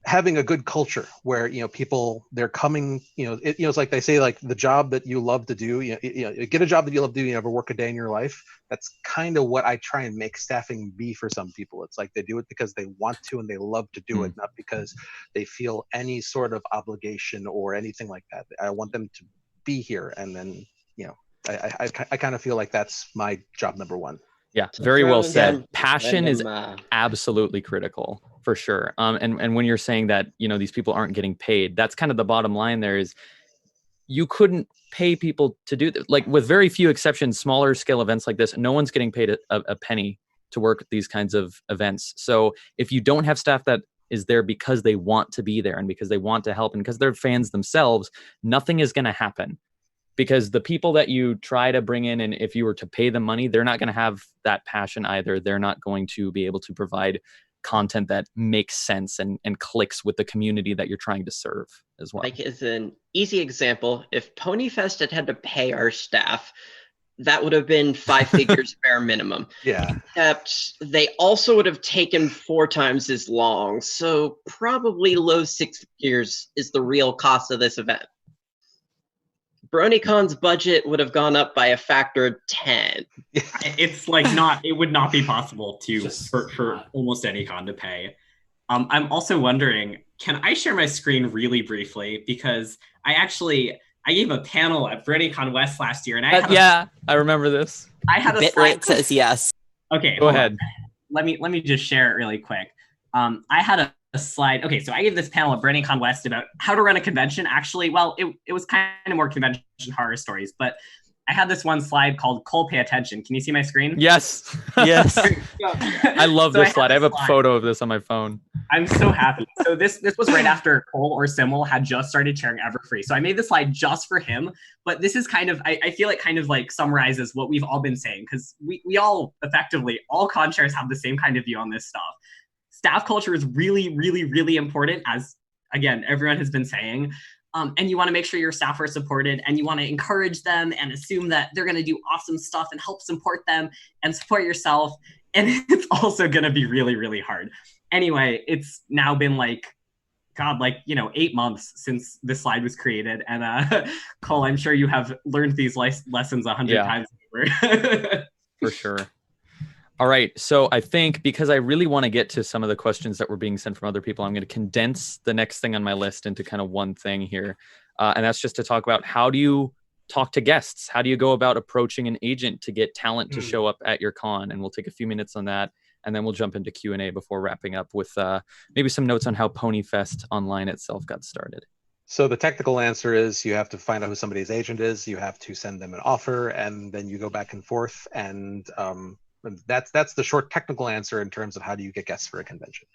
having a good culture where people, they're coming, it's like they say, like the job that you love to do, get a job that you love to do, you never work a day in your life. That's kind of what I try and make staffing be for some people. It's like they do it because they want to and they love to do it, not because they feel any sort of obligation or anything like that. I want them to be here, and then I kind of feel like that's my job number one. Yeah, very well said. Passion is absolutely critical, for sure. And when you're saying that, these people aren't getting paid, that's kind of the bottom line there is you couldn't pay people to do that. Like with very few exceptions, smaller scale events like this, no one's getting paid a penny to work these kinds of events. So if you don't have staff that is there because they want to be there and because they want to help and because they're fans themselves, nothing is going to happen. Because the people that you try to bring in, and if you were to pay them money, they're not going to have that passion either. They're not going to be able to provide content that makes sense and clicks with the community that you're trying to serve as well. Like as an easy example, if PonyFest had to pay our staff, that would have been 5 figures bare minimum. Yeah. Except they also would have taken 4 times as long. So probably low 6 figures is the real cost of this event. BronyCon's budget would have gone up by a factor of 10. It's like it would not be possible for almost any con to pay. I'm also wondering, can I share my screen really briefly? Because I gave a panel at BronyCon West last year, and I remember this. I had a Bitrate says yes. Okay, go ahead. Let me just share it really quick. I had a slide. Okay, so I gave this panel at BronyCon West about how to run a convention. Actually, well, it was kind of more convention horror stories, but I had this one slide called Cole, Pay Attention. Can you see my screen? Yes. Yes. I love this slide. I have a photo of this on my phone. I'm so happy. So this was right after Cole or Simul had just started sharing Everfree. So I made this slide just for him, but this is kind of, I feel it kind of like summarizes what we've all been saying, because we all effectively, all con chairs have the same kind of view on this stuff. Staff culture is really, really, really important, as, again, everyone has been saying. And you want to make sure your staff are supported, and you want to encourage them and assume that they're going to do awesome stuff and help support them and support yourself. And it's also going to be really, really hard. Anyway, it's now been 8 months since this slide was created. And Cole, I'm sure you have learned these lessons 100 times over. For sure. All right, so I think because I really want to get to some of the questions that were being sent from other people, I'm going to condense the next thing on my list into kind of one thing here. And that's just to talk about, how do you talk to guests? How do you go about approaching an agent to get talent to show up at your con? And we'll take a few minutes on that, and then we'll jump into Q&A before wrapping up with maybe some notes on how PonyFest Online itself got started. So the technical answer is you have to find out who somebody's agent is. You have to send them an offer, and then you go back and forth. And that's the short technical answer in terms of how do you get guests for a convention.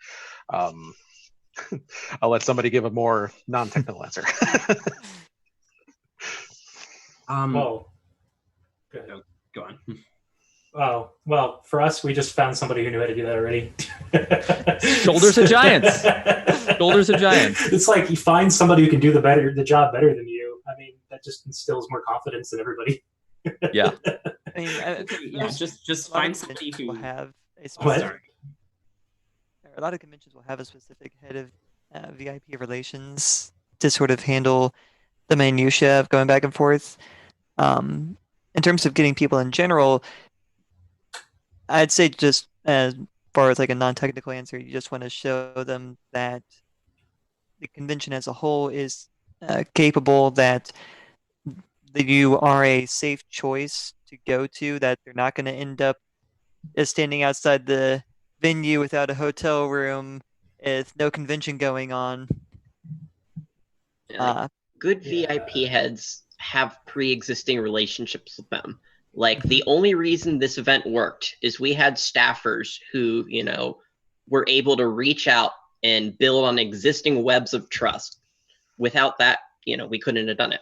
I'll let somebody give a more non-technical answer. Go on. Oh, well, for us, we just found somebody who knew how to do that already. Shoulders of giants. Shoulders of giants. It's like you find somebody who can do the job better than you, I mean, that just instills more confidence in everybody. Yeah. I mean, Yeah, just a lot find of somebody conventions will who. have a What? specific. A lot of conventions will have a specific head of VIP relations to sort of handle the minutia of going back and forth. In terms of getting people in general, I'd say just as far as like a non-technical answer, you just want to show them that the convention as a whole is capable, that you are a safe choice to go to, that they're not going to end up standing outside the venue without a hotel room, with no convention going on. Like, good Yeah. VIP heads have pre-existing relationships with them. Like the only reason this event worked is we had staffers who, were able to reach out and build on existing webs of trust. Without that, we couldn't have done it.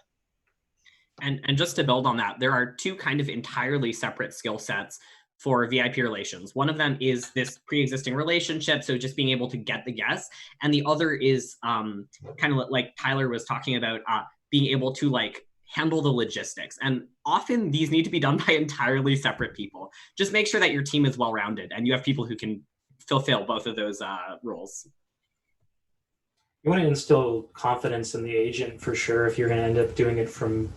And just to build on that, there are two kind of entirely separate skill sets for VIP relations. One of them is this pre-existing relationship, so just being able to get the guests, and the other is kind of like Tyler was talking about, being able to like handle the logistics. And often these need to be done by entirely separate people. Just make sure that your team is well-rounded and you have people who can fulfill both of those roles. You want to instill confidence in the agent for sure if you're going to end up doing it from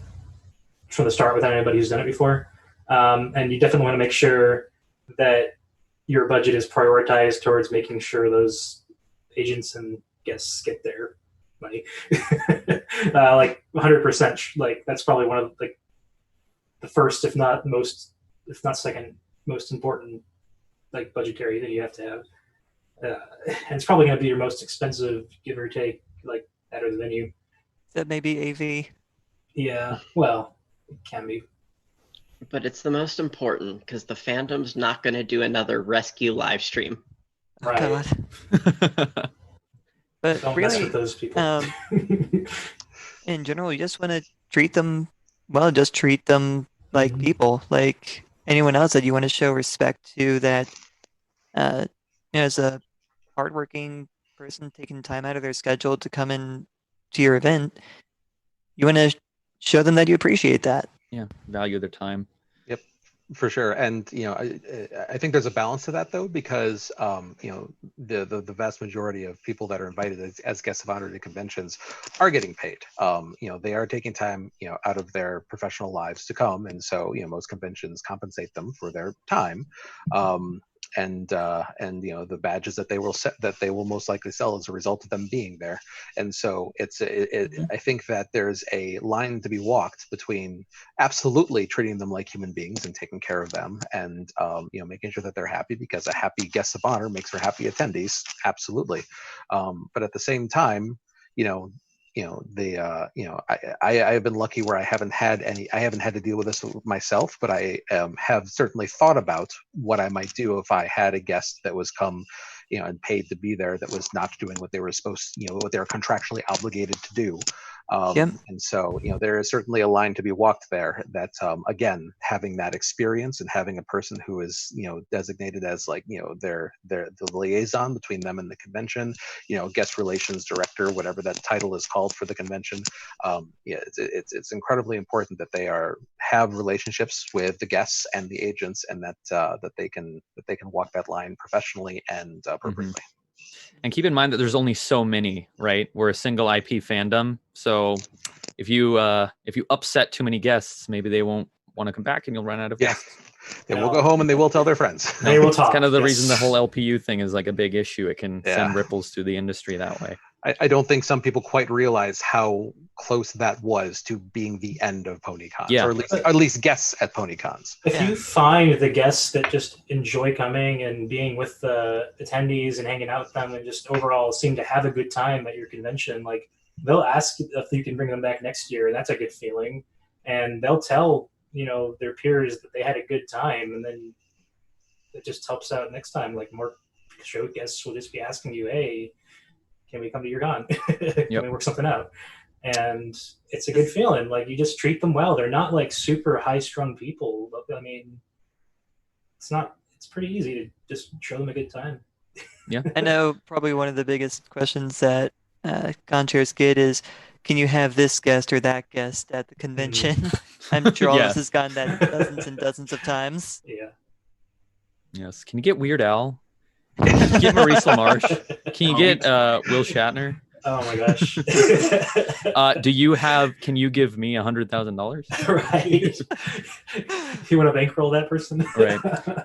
the start without anybody who's done it before. And you definitely want to make sure that your budget is prioritized towards making sure those agents and guests get their money. Like 100%. Like that's probably one of like the first, if not second most important like budgetary that you have to have. And it's probably going to be your most expensive, give or take, like that or the venue. That may be AV. Yeah, well, it can be. But it's the most important because the fandom's not going to do another rescue live stream. Oh, Right. God. But Don't mess really, with those people. in general, you just want to treat them well. Just treat them like people, like anyone else that you want to show respect to. That, as a hardworking person taking time out of their schedule to come in to your event, you want to show them that you appreciate that. Yeah, value their time. Yep, for sure. And I think there's a balance to that though, because the vast majority of people that are invited as guests of honor to conventions are getting paid. They are taking time out of their professional lives to come, and so most conventions compensate them for their time. And the badges that they will most likely sell as a result of them being there. And so I think that there's a line to be walked between absolutely treating them like human beings and taking care of them, and making sure that they're happy, because a happy guest of honor makes for happy attendees, absolutely. But at the same time, I have been lucky where I haven't had to deal with this myself, but I have certainly thought about what I might do if I had a guest that was come, and paid to be there, that was not doing what they were supposed, what they were contractually obligated to do. Yep. And so, there is certainly a line to be walked there, that, again, having that experience and having a person who is, designated as like, the liaison between them and the convention, guest relations director, whatever that title is called for the convention. It's incredibly important that they have relationships with the guests and the agents, and that they can walk that line professionally and appropriately. And keep in mind that there's only so many, right? We're a single IP fandom, so if you upset too many guests, maybe they won't want to come back, and you'll run out of guests. They will go home and they will tell their friends. They will talk. It's kind of the yes. reason the whole LPU thing is like a big issue. It can send ripples through the industry that way. I don't think some people quite realize how close that was to being the end of PonyCons, Yeah. or at least guests at PonyCons. If you find the guests that just enjoy coming and being with the attendees and hanging out with them and just overall seem to have a good time at your convention, like they'll ask if you can bring them back next year, and that's a good feeling. And they'll tell their peers that they had a good time, and then it just helps out next time. Like more show guests will just be asking you, "Hey, can we come to your con? Can we work something out?" And it's a good feeling. Like you just treat them well. They're not like super high-strung people. I mean, it's pretty easy to just show them a good time. Yeah. I know probably one of the biggest questions that con chairs get is, can you have this guest or that guest at the convention? I'm sure all of us has gotten that dozens and dozens of times. Yeah. Yes. Can you get Weird Al? Can you get Maurice LaMarche? Can you get Will Shatner? Oh my gosh. Can you give me $100,000? Right. You want to bankroll that person? Right.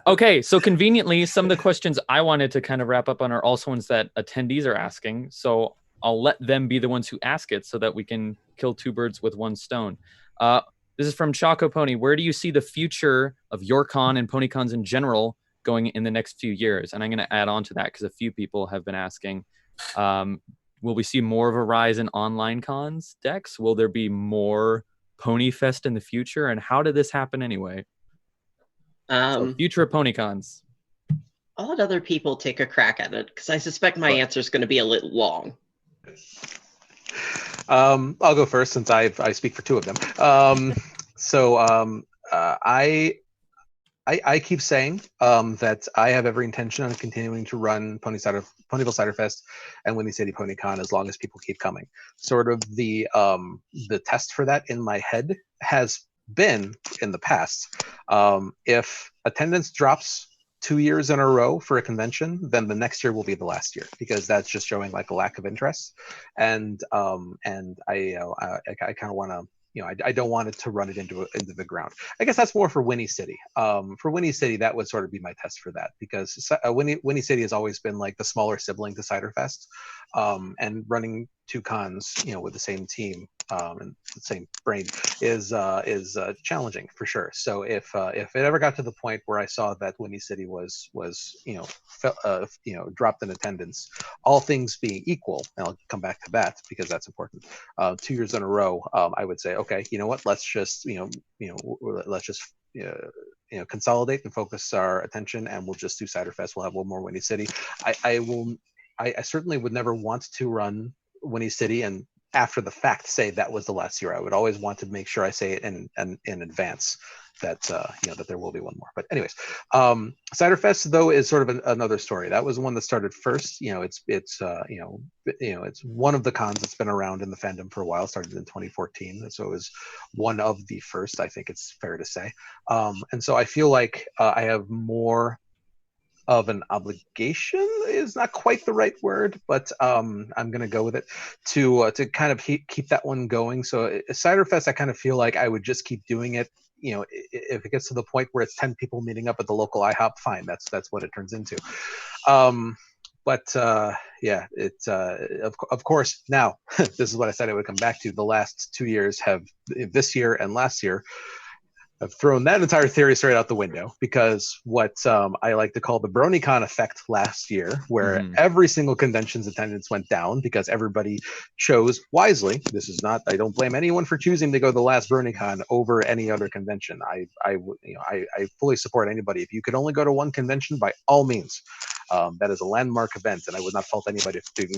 Okay. So conveniently, some of the questions I wanted to kind of wrap up on are also ones that attendees are asking. So I'll let them be the ones who ask it so that we can kill two birds with one stone. This is from Choco Pony. Where do you see the future of your con and PonyCons in general going in the next few years? And I'm going to add on to that because a few people have been asking, will we see more of a rise in online cons, Dex? Will there be more PonyFest in the future? And how did this happen anyway? So future of PonyCons. I'll let other people take a crack at it because I suspect my answer is going to be a little long. I'll go first since I speak for two of them. I keep saying that I have every intention on continuing to run Ponyville Cider Fest and Windy City PonyCon as long as people keep coming. Sort of the test for that in my head has been in the past. If attendance drops 2 years in a row for a convention, then the next year will be the last year because that's just showing like a lack of interest. And I kind of want to. I don't want it to run it into the ground. I guess that's more for Winnie City. For Winnie City, that would sort of be my test for that because Winnie City has always been like the smaller sibling to Cider Fest, and running two cons, with the same team and the same brain is challenging for sure. So if it ever got to the point where I saw that Winnie City was dropped in attendance, all things being equal, and I'll come back to that because that's important. 2 years in a row, I would say, okay, you know what? Let's just consolidate and focus our attention, and we'll just do Cider Fest. We'll have one more Winnie City. I certainly would never want to run Winnie City and after the fact say that was the last year. I would always want to make sure I say it in advance that that there will be one more. But anyways, Cider Fest though is sort of another story. That was the one that started first. It's one of the cons that's been around in the fandom for a while. It started in 2014, so it was one of the first. I think it's fair to say. And so I feel like I have more of an obligation is not quite the right word, but I'm going to go with it to kind of keep that one going. So Cider Fest, I kind of feel like I would just keep doing it. If it gets to the point where it's 10 people meeting up at the local IHOP, fine. That's what it turns into. Of course, now this is what I said I would come back to. The last 2 years this year and last year, I've thrown that entire theory straight out the window because what I like to call the BronyCon effect last year, where every single convention's attendance went down because everybody chose wisely. I don't blame anyone for choosing to go to the last BronyCon over any other convention. I fully support anybody. If you could only go to one convention, by all means. That is a landmark event, and I would not fault anybody for doing.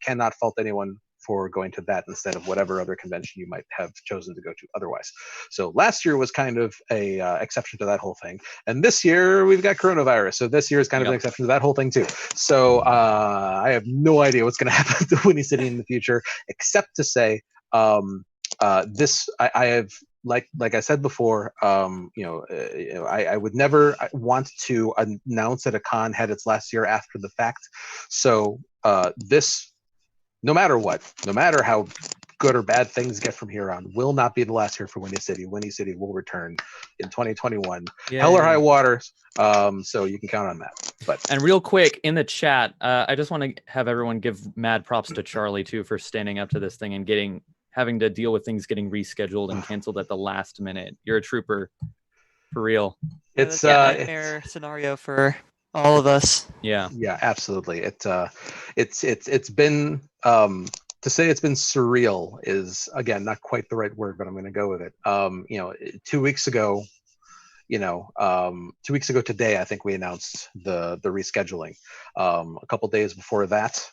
Cannot fault anyone for going to that instead of whatever other convention you might have chosen to go to otherwise. So last year was kind of a exception to that whole thing, and this year we've got coronavirus, so this year is kind of an exception to that whole thing too. So I have no idea what's going to happen to Winnie City in the future, except to say I have. Like I said before, I would never want to announce that a con had its last year after the fact. So this, no matter what, no matter how good or bad things get from here on, will not be the last year for Windy City. Windy City will return in 2021. Yay. Hell or high water. So you can count on that. And real quick in the chat, I just want to have everyone give mad props to Charlie too for standing up to this thing and having to deal with things getting rescheduled and canceled at the last minute. You're a trooper, for real. It's a nightmare scenario for all of us. Yeah, absolutely. It's been to say it's been surreal is again not quite the right word, but I'm going to go with it. 2 weeks ago. 2 weeks ago today, I think we announced the rescheduling. A couple days before that,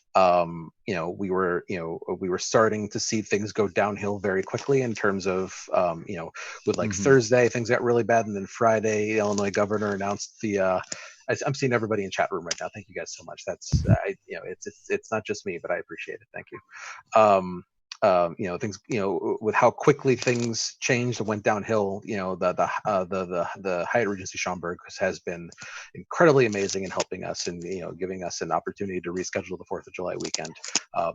we were starting to see things go downhill very quickly in terms of, with Thursday, things got really bad. And then Friday, the Illinois governor announced I'm seeing everybody in chat room right now. Thank you guys so much. That's you know, it's not just me, but I appreciate it. Thank you. You know, things, you know, with how quickly things changed and went downhill, you know, the Hyatt Regency Schaumburg has been incredibly amazing in helping us and, you know, giving us an opportunity to reschedule the 4th of July weekend.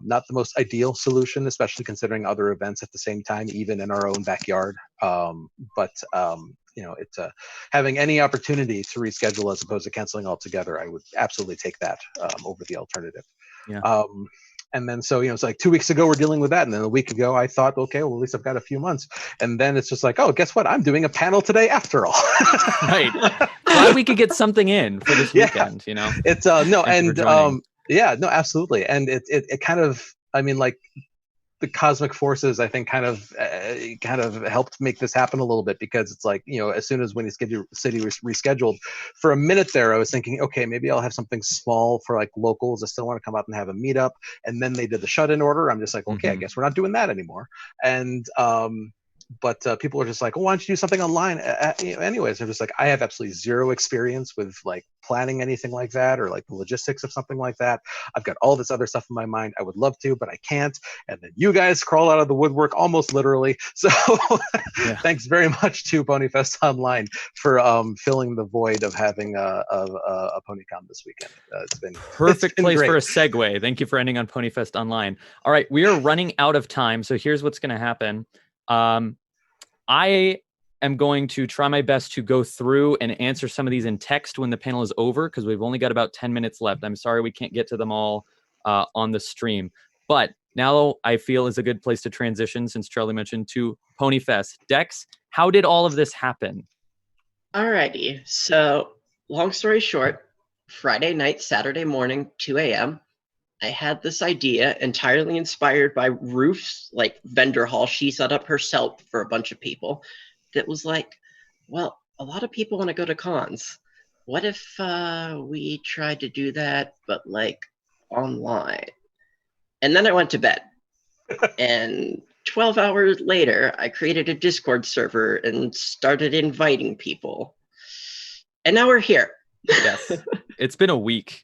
Not the most ideal solution, especially considering other events at the same time, even in our own backyard. But you know, it's having any opportunity to reschedule as opposed to canceling altogether, I would absolutely take that over the alternative. Yeah. And then, so, you know, it's like 2 weeks ago, we're dealing with that. And then a week ago, I thought, okay, well, at least I've got a few months. And then it's just like, oh, guess what? I'm doing a panel today after all. Right. Glad we could get something in for this weekend, you know? It's, no, and, yeah, no, absolutely. And it kind of, I mean, like, the cosmic forces, I think, kind of helped make this happen a little bit, because it's like, you know, as soon as Windy City was rescheduled, for a minute there, I was thinking, okay, maybe I'll have something small for like locals that still want to come out and have a meetup. And then they did the shut-in order. I'm just like, okay, I guess we're not doing that anymore. And but people are just like, well, why don't you do something online? You know, anyways, they're just like, I have absolutely zero experience with like planning anything like that, or like the logistics of something like that. I've got all this other stuff in my mind. I would love to, but I can't. And then you guys crawl out of the woodwork almost literally. So thanks very much to PonyFest Online for filling the void of having a PonyCon this weekend. It's been perfect place great. for a segue. Thank you for ending on PonyFest Online. All right, we are running out of time, so here's what's going to happen. I am going to try my best to go through and answer some of these in text when the panel is over, because we've only got about 10 minutes left. I'm sorry we can't get to them all on the stream. But now I feel is a good place to transition, since Charlie mentioned, to PonyFest. Dex, how did all of this happen? Alrighty. So, long story short, Friday night, Saturday morning, 2 a.m., I had this idea entirely inspired by Ruth's like vendor hall she set up herself for a bunch of people. That was like, well, a lot of people want to go to cons. What if we tried to do that, but like online? And then I went to bed. And 12 hours later, I created a Discord server and started inviting people. And now we're here. Yes, it's been a week.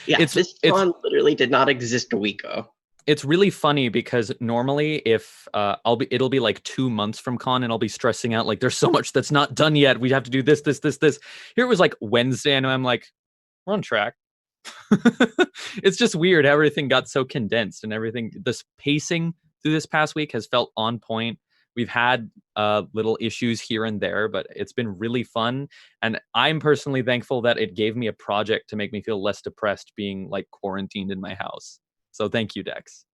Yeah, this con literally did not exist a week ago. It's really funny because normally if it'll be like 2 months from con and I'll be stressing out like there's so much that's not done yet. We have to do this. Here it was like Wednesday and I'm like, we're on track. It's just weird how everything got so condensed and everything. This pacing through this past week has felt on point. We've had little issues here and there, but it's been really fun. And I'm personally thankful that it gave me a project to make me feel less depressed being like quarantined in my house. So thank you, Dex.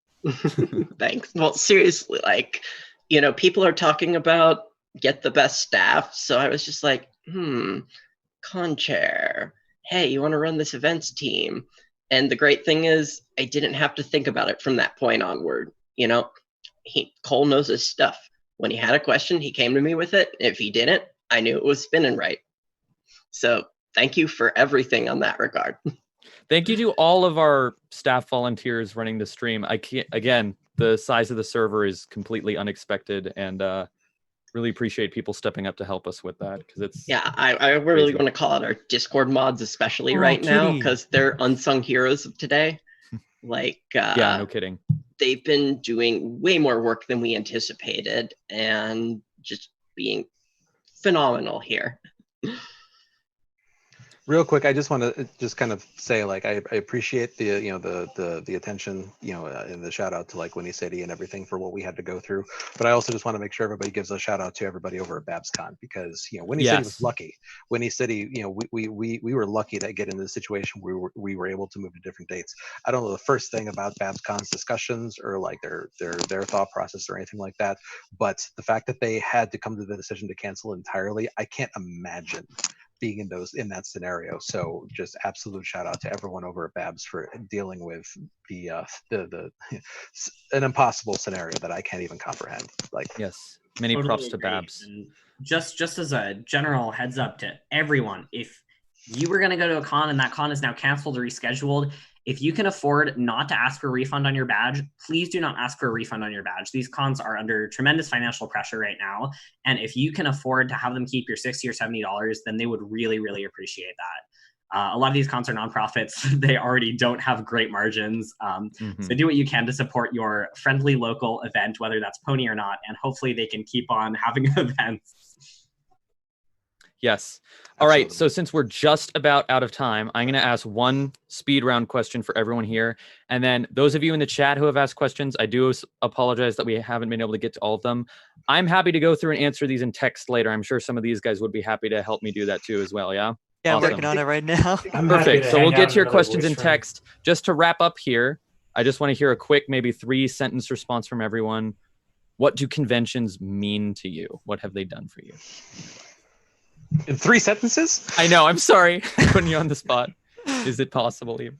Thanks. Well, seriously, like, you know, people are talking about get the best staff. So I was just like, con chair. Hey, you want to run this events team? And the great thing is I didn't have to think about it from that point onward. You know, Cole knows his stuff. When he had a question, he came to me with it. If he didn't, I knew it was spinning right. So thank you for everything on that regard. Thank you to all of our staff volunteers running the stream. Again, the size of the server is completely unexpected, and really appreciate people stepping up to help us with that, because it's I really want to call out our Discord mods, especially now, because they're unsung heroes of today. Like yeah, no kidding. They've been doing way more work than we anticipated, and just being phenomenal here. Real quick, I just want to just kind of say, like, I appreciate the, you know, the attention, you know, and the shout out to like Windy City and everything for what we had to go through. But I also just want to make sure everybody gives a shout out to everybody over at BabsCon, because, you know, Windy City was lucky. Windy City, you know, we were lucky to get into the situation where we were able to move to different dates. I don't know the first thing about BabsCon's discussions or like their thought process or anything like that, but the fact that they had to come to the decision to cancel entirely, I can't imagine being in that scenario. So just absolute shout out to everyone over at Babs for dealing with the an impossible scenario that I can't even comprehend. Like, yes, many props to Babs. And just as a general heads up to everyone, if you were going to go to a con and that con is now canceled or rescheduled, if you can afford not to ask for a refund on your badge, please do not ask for a refund on your badge. These cons are under tremendous financial pressure right now. And if you can afford to have them keep your $60 or $70, then they would really, really appreciate A lot of these cons are nonprofits. They already don't have great margins. So do what you can to support your friendly local event, whether that's Pony or not, and hopefully they can keep on having events. Yes. All right. Absolutely. So since we're just about out of time, I'm going to ask one speed round question for everyone here. And then those of you in the chat who have asked questions, I do apologize that we haven't been able to get to all of them. I'm happy to go through and answer these in text later. I'm sure some of these guys would be happy to help me do that too as well. Yeah. Yeah, I'm Awesome. working on it right now. I'm happy Perfect. to So hang we'll out get to your another questions voice in from- text. Just to wrap up here, I just want to hear a quick, maybe 3-sentence response from everyone. What do conventions mean to you? What have they done for you? In 3 sentences? I know. I'm sorry. Putting you on the spot. Is it possible? Even?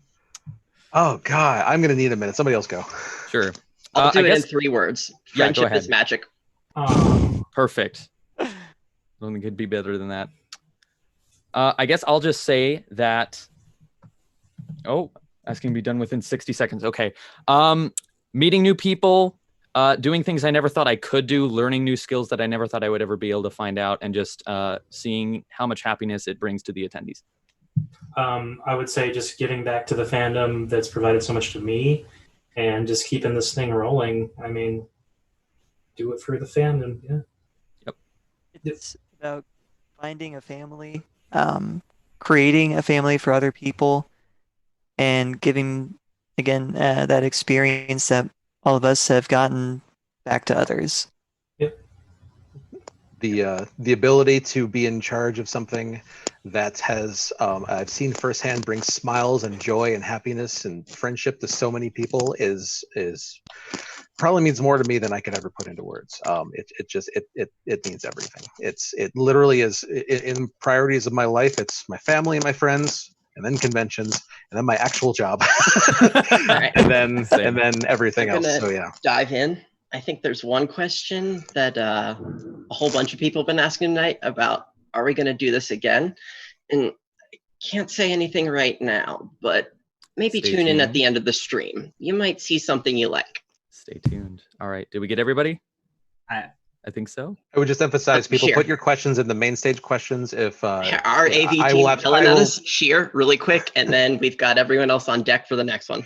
Oh God, I'm gonna need a minute. Somebody else go. Sure. I'll do I it guess in 3 words. Yeah, go Friendship ahead. is magic. Perfect. I don't think it'd be better than that. I guess I'll just say that. Oh, asking to be done within 60 seconds. Okay. Meeting new people, doing things I never thought I could do, learning new skills that I never thought I would ever be able to find out, and just seeing how much happiness it brings to the attendees. I would say just giving back to the fandom that's provided so much to me, and just keeping this thing rolling. I mean, do it for the fandom. Yeah. It's about finding a family, creating a family for other people, and giving, again, that experience that all of us have gotten back to others. The ability to be in charge of something that has I've seen firsthand bring smiles and joy and happiness and friendship to so many people is probably means more to me than I could ever put into words. It means everything. It literally is in priorities of my life. It's my family and my friends, and then conventions, and then my actual job, Right. and then everything We're else. gonna So yeah. dive in. I think there's one question that a whole bunch of people have been asking tonight about, are we going to do this again? And I can't say anything right now, but maybe Stay tune in at tuned. the end of the stream. You might see something you like. Stay tuned. All right. Did we get everybody? I think so. I would just emphasize, people, Shir. put your questions in the main stage questions. If Our yeah, AV I will team yelling I at will- us, Shir, really quick, and then we've got everyone else on deck for the next one.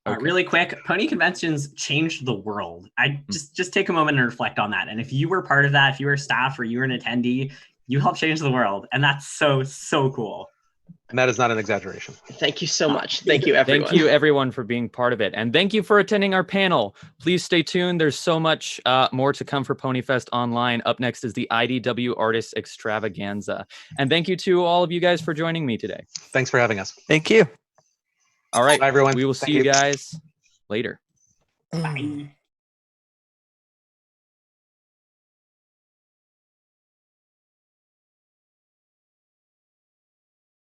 Okay. Really quick, pony conventions changed the world. I just take a moment and reflect on that. And if you were part of that, if you were staff or you were an attendee, you helped change the world. And that's so cool. And that is not an exaggeration. Thank you so much. Thank you, everyone. Thank you, everyone, for being part of it. And thank you for attending our panel. Please stay tuned. There's so much more to come for PonyFest Online. Up next is the IDW Artists Extravaganza. And thank you to all of you guys for joining me today. Thanks for having us. Thank you. All right. Bye, everyone. We will Thank see you you. guys later. Bye.